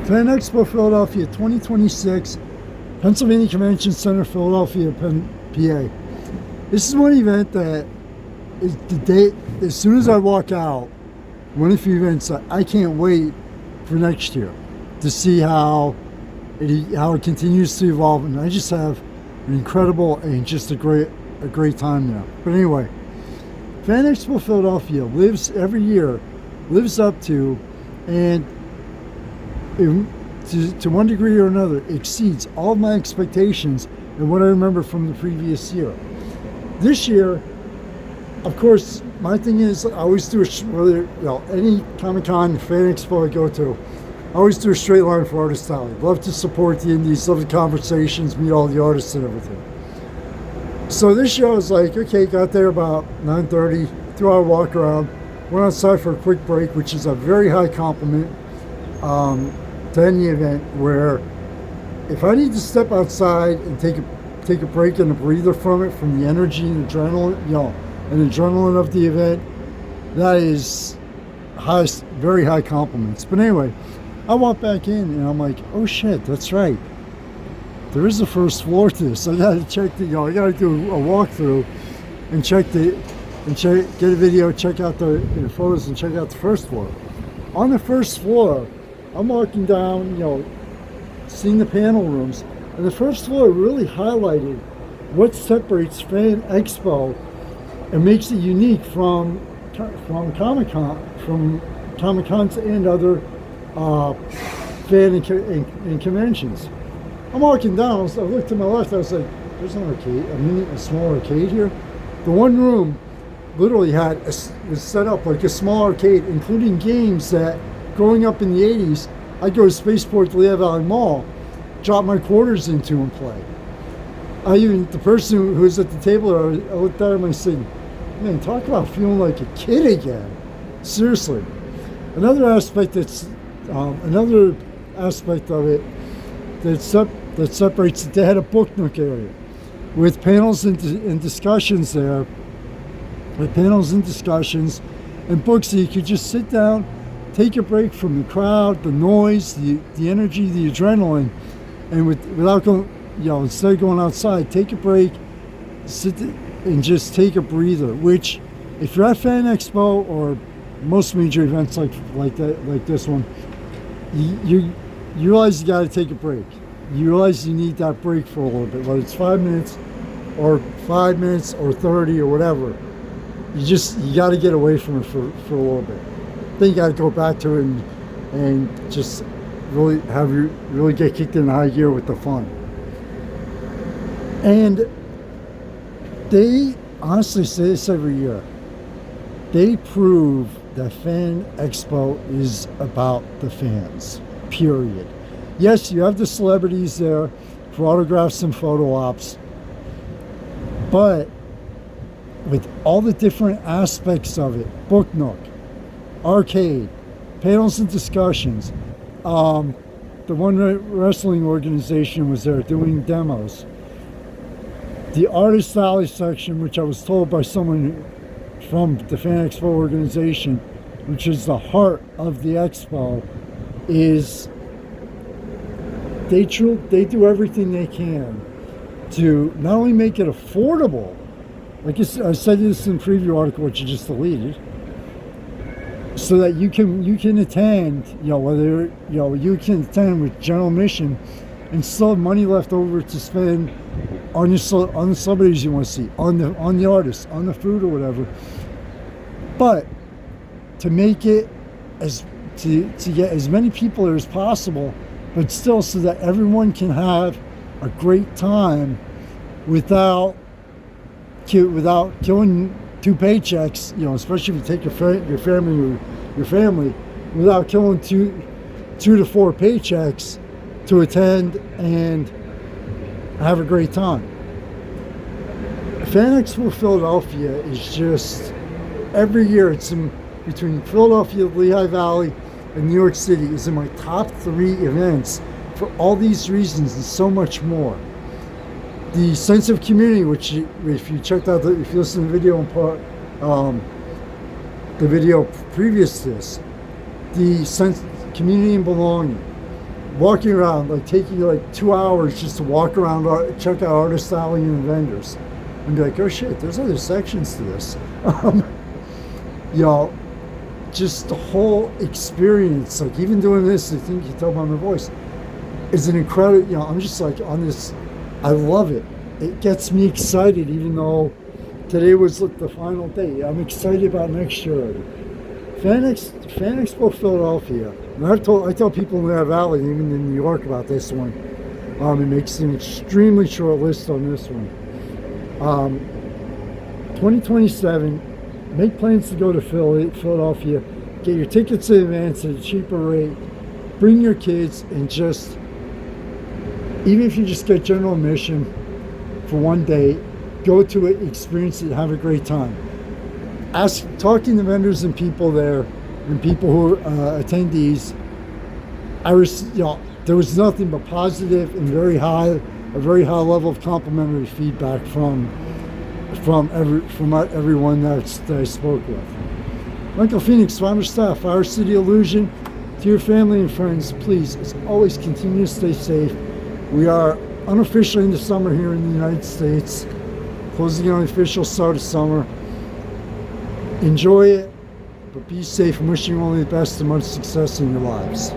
Fan Expo Philadelphia 2026, Pennsylvania Convention Center, Philadelphia, PA. This is one event that is the day, as soon as I walk out, one of the events that I can't wait for next year to see how it continues to evolve, and I just have an incredible and just a great time there. But anyway, Fan Expo Philadelphia every year lives up to, and to one degree or another exceeds all my expectations and what I remember from the previous year. This year, of course, my thing is I always do any Comic-Con, Fan Expo I go to, I always do a straight line for Artist Alley. Love to support the indies, love the conversations, meet all the artists and everything. So this year I was like, okay, got there about 9:30, 2-hour walk around, went outside for a quick break, which is a very high compliment to any event, where if I need to step outside and take a break and a breather from it, from the energy and adrenaline of the event, that is very high compliments. But anyway, I walk back in and I'm like, oh shit, that's right. There is a first floor to this. I gotta check I gotta do a walkthrough and get a video, check out the photos and check out the first floor. On the first floor, I'm walking down, seeing the panel rooms, and the first floor really highlighted what separates Fan Expo and makes it unique from Comic-Cons and other fan and conventions. I'm walking down, I looked to my left, I was like, there's an arcade, a small arcade here. The one room literally was set up like a small arcade, including games that, growing up in the 80s, I'd go to Spaceport to Lehigh Valley Mall, drop my quarters into and play. The person who was at the table, I looked at him and I said, man, talk about feeling like a kid again. Seriously. Another aspect of it that separates it, they had a book nook area with panels and discussions there, and books that you could just sit down, take a break from the crowd, the noise, the energy, the adrenaline, and without going, instead of going outside, take a break, sit and just take a breather. Which, if you're at Fan Expo or most major events like this one, you realize you got to take a break. You realize you need that break for a little bit, whether it's 5 minutes or 30 or whatever. You got to get away from it for a little bit. Then you got to go back to it and just really get kicked in high gear with the fun. And they honestly say this every year. They prove that Fan Expo is about the fans, period. Yes, you have the celebrities there for autographs and photo ops, but with all the different aspects of it, book nook, arcade, panels and discussions. The one wrestling organization was there doing demos. The Artist Alley section, which I was told by someone from the Fan Expo organization, which is the heart of the expo, is they do everything they can to not only make it affordable, like I said this in the preview article, which you just deleted, so that you can attend, whether you can attend with general admission and still have money left over to spend on the celebrities you want to see, on the artists, on the food or whatever. But to make it to get as many people there as possible, but still so that everyone can have a great time without killing two paychecks, especially if you take your family, without killing two to four paychecks to attend and have a great time. Fan Expo Philadelphia is just, every year it's between Philadelphia, Lehigh Valley, and New York City is in my top 3 events for all these reasons and so much more. The sense of community, which if you checked out, if you listen to the video the video previous to this, the sense of community and belonging, walking around, like taking like 2 hours just to walk around, check out artist alley and vendors, and be like, oh shit, there's other sections to this. You know, just the whole experience, like even doing this, I think you tell by my voice, is an incredible, you know, I'm just like on this, I love it. It gets me excited, even though today was like the final day. I'm excited about next year already. Fan Expo Philadelphia. And I tell people in that valley, even in New York, about this one. It makes an extremely short list on this one. 2027. Make plans to go to Philadelphia. Get your tickets in advance at a cheaper rate. Bring your kids, and just, even if you just get general admission for one day, go to it, experience it, have a great time. Talking to vendors and people there, and people who are attendees, there was nothing but positive and a very high level of complimentary feedback from everyone that I spoke with. Michael Phoenix, founder staff, our City Illusion. To your family and friends, please, as always, continue to stay safe. We are unofficially in the summer here in the United States, closing on the official start of summer. Enjoy it, but be safe. I'm wishing you only the best and much success in your lives.